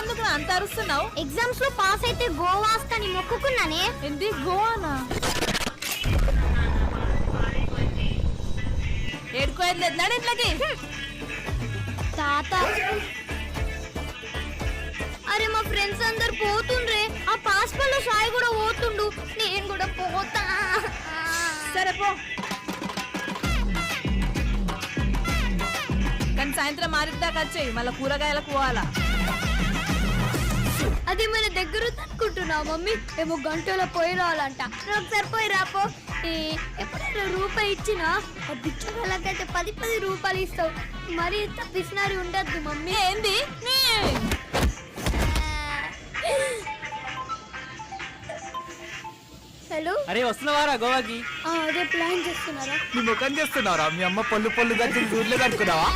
ఎందుకు అంత అరుస్తున్నావు? ఎగ్జామ్స్ లో పాస్ అయితే గోవా వస్తాని మొక్కుకున్నానే. ఏంది గోవానా? ఏడుకోయట్లేదు నాడు ఇంట్లోకి. తాత అరే మా ఫ్రెండ్స్ అందరు పోతుండ్రే, ఆ పాస్పల్లో సాయి కూడా పోతుండు, నేను కూడా పోతా. సరే పో, కానీ సాయంత్రం మారిద్దాకా వచ్చేయి, మళ్ళీ కూరగాయలకు పోవాలా. అది మన దగ్గర అనుకుంటున్నా మమ్మీ, ఏమో గంటలో పోయి రావాలంట. ఒకసారి పోయి రాపో. ఎప్పుడైనా రూపాయి ఇచ్చినా ఆ బిచ్చగాళ్ళకైతే 10 రూపాయలు ఇస్తావు. మరి ఇంత పిసినారి ఉండద్దు మమ్మీ. ఏంది? హలో, అరే వస్తున్నావారా గోవాకి? అదే ప్లాన్ చేస్తున్నారా? నీ ముఖం చేస్తున్నారా? మీ అమ్మ పళ్ళు గచ్చి చూడలేదు అనుకున్నావా?